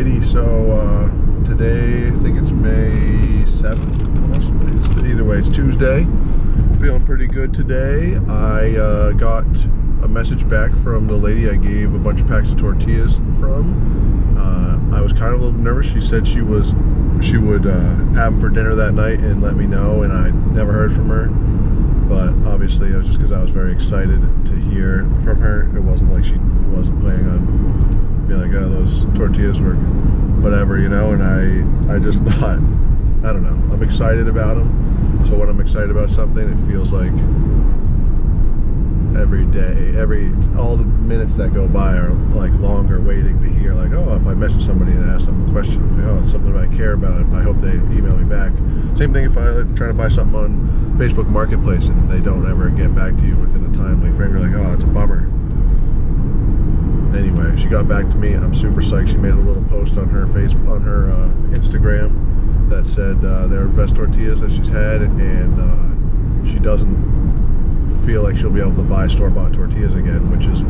Alrighty, so today, I think it's May 7th, possibly. Either way, it's Tuesday. Feeling pretty good today. I got a message back from the lady I gave a bunch of packs of tortillas from. I was kind of a little nervous. She said she would have them for dinner that night and let me know, and I never heard from her. But obviously it was just because I was very excited to hear from her. It wasn't like she wasn't planning on being like, oh, those tortillas were whatever, you know. And I just thought, I don't know, I'm excited about them. So when I'm excited about something, it feels like every day, all the minutes that go by are like longer waiting to hear, like, oh, if I message somebody and ask them a question, like, oh, it's something I care about, I hope they email me back. Same thing if I'm trying to buy something on Facebook Marketplace and they don't ever get back to you within a timely frame. You're like, oh, it's a bummer. Anyway, she got back to me. I'm super psyched. She made a little post on her Instagram that said they're the best tortillas that she's had, and she doesn't feel like she'll be able to buy store-bought tortillas again, which is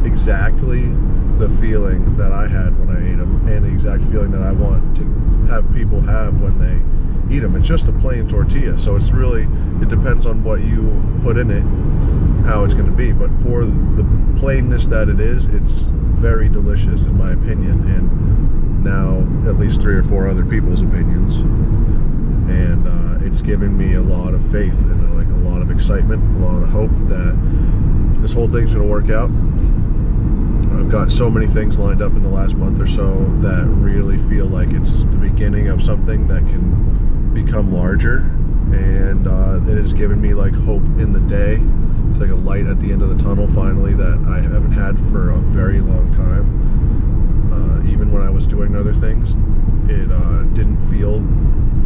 exactly the feeling that I had when I ate them, and the exact feeling that I want to have people have when they eat them. It's just a plain tortilla, so it's really, it depends on what you put in it, how it's going to be. But for the plainness that it is, it's very delicious in my opinion, and now at least 3 or 4 other people's opinions. And it's given me a lot of faith and like a lot of excitement, a lot of hope that this whole thing's going to work out. I've got so many things lined up in the last month or so that really feel like it's the beginning of something that can become larger, and it has given me like hope in the day. It's like a light at the end of the tunnel finally that I haven't had for a very long time. Even when I was doing other things, it didn't feel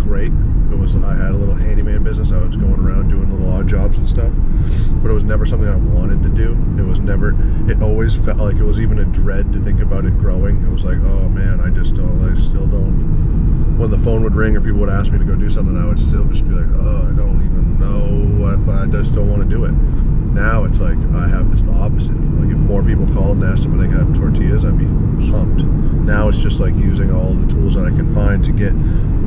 great. I had a little handyman business. I was going around doing little odd jobs and stuff, but it was never something I wanted to do. It always felt like it was even a dread to think about it growing. It was like, oh man, I still don't. When the phone would ring or people would ask me to go do something, I would still just be like, oh, I don't even know if I just don't want to do it. Now it's like it's the opposite. Like if more people called and asked if they could have tortillas, I'd be pumped. Now it's just like using all the tools that I can find to get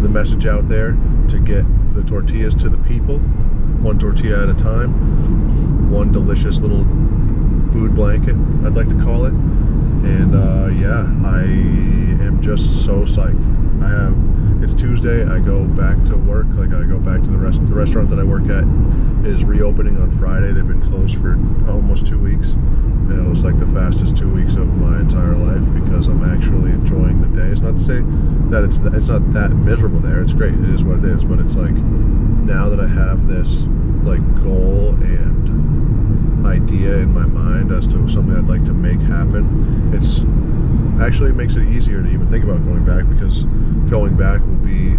the message out there, to get the tortillas to the people, one tortilla at a time, one delicious little food blanket, I'd like to call it. And yeah, I am just so psyched. It's Tuesday, I go back to work, like I go back to the restaurant that I work at is reopening on Friday. They've been closed for almost 2 weeks, and it was like the fastest 2 weeks of my entire life because I'm actually enjoying the day. It's not to say that it's not that miserable there. It's great, it is what it is, but it's like now that I have this like goal and idea in my mind as to something I'd like to make happen, it's actually makes it easier to even think about going back, because going back will be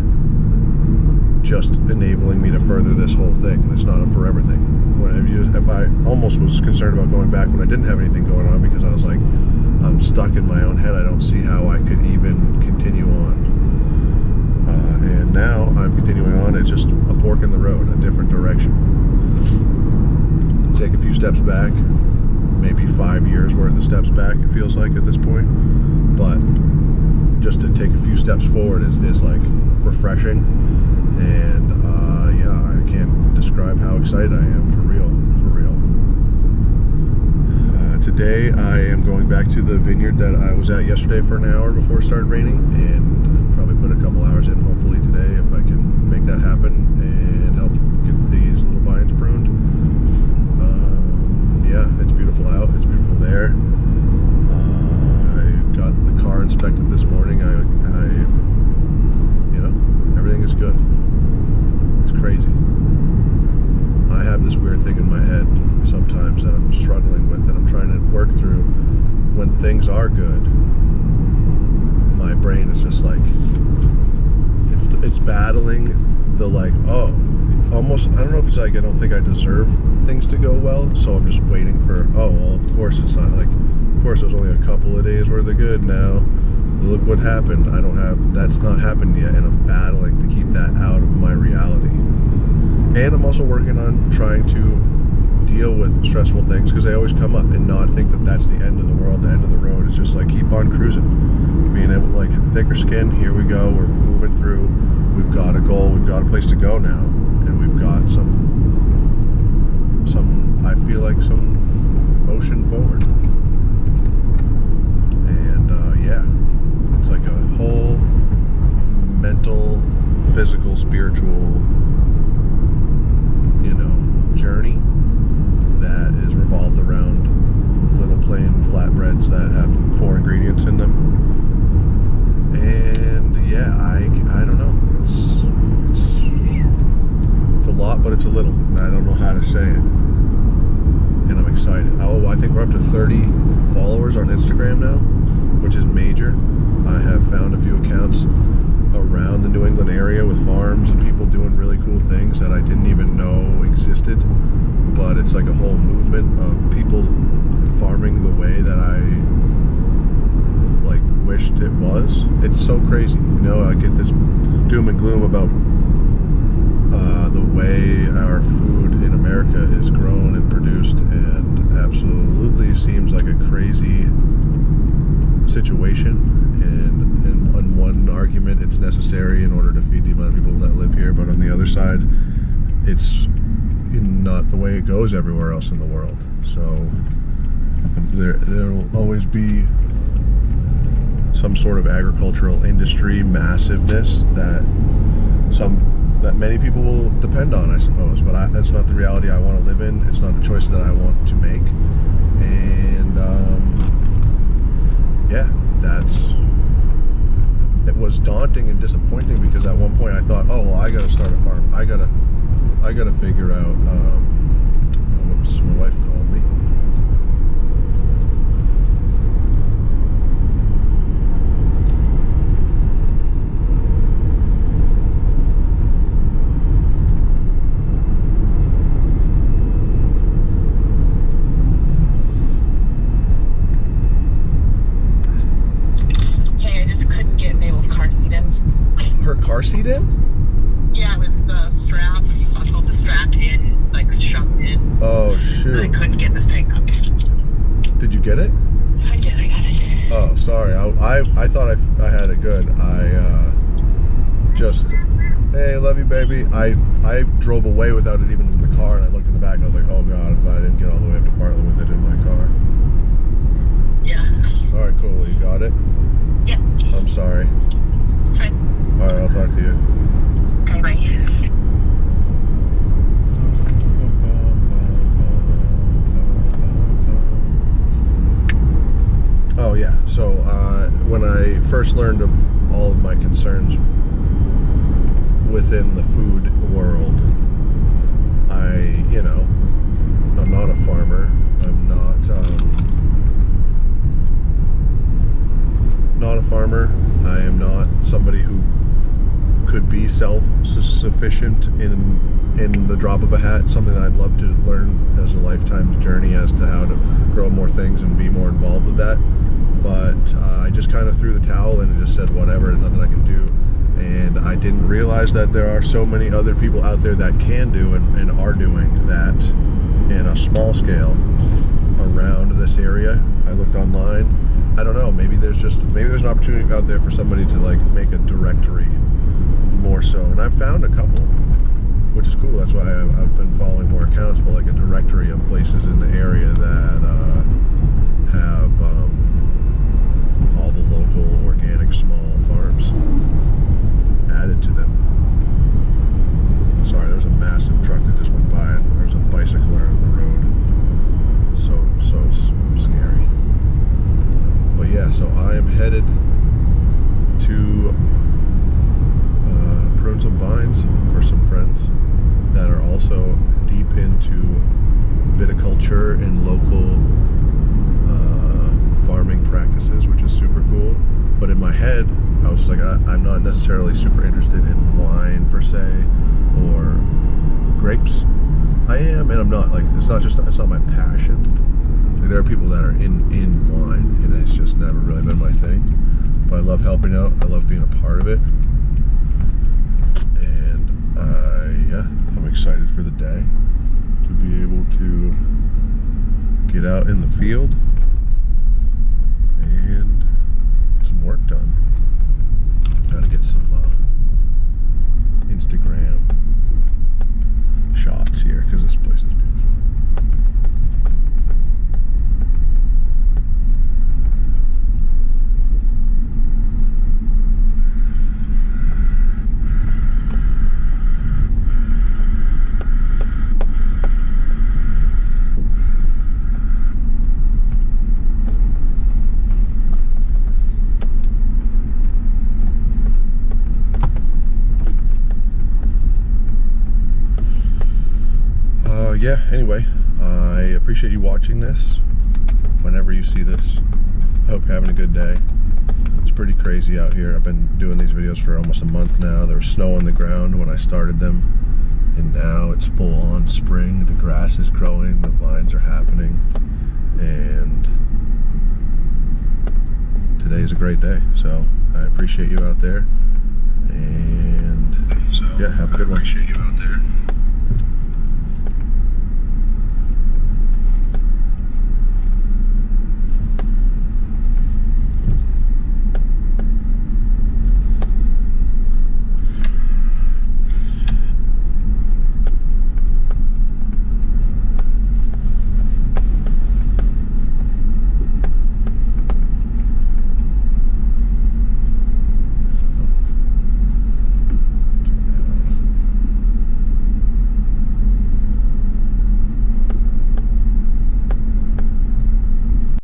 just enabling me to further this whole thing. It's not a forever thing. If I almost was concerned about going back when I didn't have anything going on, because I was like, I'm stuck in my own head. I don't see how I could even continue on. And now I'm continuing on. It's just a fork in the road, a different direction. Take a few steps back, maybe 5 years worth of steps back, it feels like at this point. But just to take a few steps forward is like refreshing. And yeah, I can't describe how excited I am, for real. Today I am going back to the vineyard that I was at yesterday for an hour before it started raining, and probably put a couple hours in hopefully today if I can make that happen and help get these little vines pruned. Yeah, it's beautiful out, it's beautiful there. I got the car inspected this morning. You know, everything is good. It's crazy. I have this weird thing in my head sometimes that I'm struggling with, that I'm trying to work through. When things are good, my brain is just like, it's battling the like, oh, almost, I don't know if it's like I don't think I deserve things to go well, so I'm just waiting for, oh, well, of course it's not like, of course it was only a couple of days worth of good now. Look what happened. That's not happened yet, and I'm battling to keep that out of my reality. And I'm also working on trying to deal with stressful things, because they always come up, and not think that that's the end of the world, the end of the road. It's just like keep on cruising, being able to, like, thicker skin, here we go, we're moving through, we've got a goal, we've got a place to go now, and we've got some I feel like some motion forward. And yeah, it's like a whole mental, physical, spiritual, you know, journey that is revolved around little plain flatbreads that have 4 ingredients in them. And yeah, I don't know, it's a lot, but it's a little. I don't know how to say it, and I'm excited. Oh, I think we're up to 30 followers on Instagram now, which is major. I have found a few accounts around the New England area with farms and people doing really cool things that I didn't even know existed. But it's like a whole movement of people farming the way that I like wished it was. It's so crazy, you know. I get this doom and gloom about the way our food in America is grown and produced, and absolutely seems like a crazy situation. And on one argument, it's necessary in order to feed the amount of people that live here, but on the other side, it's not the way it goes everywhere else in the world. So there'll always be some sort of agricultural industry massiveness that many people will depend on, I suppose, but that's not the reality I want to live in. It's not the choice that I want to make. And yeah, it was daunting and disappointing, because at one point I thought, oh, well, I gotta start a farm. I gotta figure out, whoops, my wife called me. Hey, I just couldn't get Mabel's car seat in. Her car seat in? Yeah, it was the strap. You buckled the strap in, like shoved in. Oh, shoot. I couldn't get the thing up. Did you get it? I did, I got it. Oh, sorry. I thought I had it good. Just, hey, love you, baby. I drove away without it even in the car, and I looked in the back, and I was like, oh God, I'm glad I didn't get all the way up to Bartlett with it in my car. Yeah. All right, cool. You got it? Yeah. I'm sorry. It's fine. All right, I'll talk to you. Okay, bye. Oh yeah, so when I first learned of all of my concerns within the food world, I'm not a farmer, I'm not a farmer, I am not somebody who could be self-sufficient in the drop of a hat. Something I'd love to learn as a lifetime's journey as to how to grow more things and be more involved with that. But I just kind of threw the towel in and just said, whatever, there's nothing I can do. And I didn't realize that there are so many other people out there that can do and are doing that in a small scale around this area. I looked online. I don't know, maybe there's an opportunity out there for somebody to like make a directory more so. And I've found a couple, which is cool. That's why I've been following more accounts, but like a directory of places in the area that have all the local organic small farms added to them. Sorry, there was a massive truck that just went by, and there's a bicycler on the road. So scary. But yeah, so I am headed to prune some vines for some friends that are also deep into viticulture and local farming practices, which is super cool. But in my head, I was just like, I'm not necessarily super interested in wine per se or grapes. I am, and I'm not. Like, it's not my passion. Like, there are people that are in wine, and it's just never really been my thing. But I love helping out. I love being a part of it. And yeah, I'm excited for the day to be able to get out in the field and get some work done. yeah, anyway, I appreciate you watching this. Whenever you see this, I hope you're having a good day. It's pretty crazy out here. I've been doing these videos for almost a month now. There was snow on the ground when I started them, and now it's full on spring. The grass is growing, the vines are happening, and today is a great day. So I appreciate you out there, and yeah, have a good one.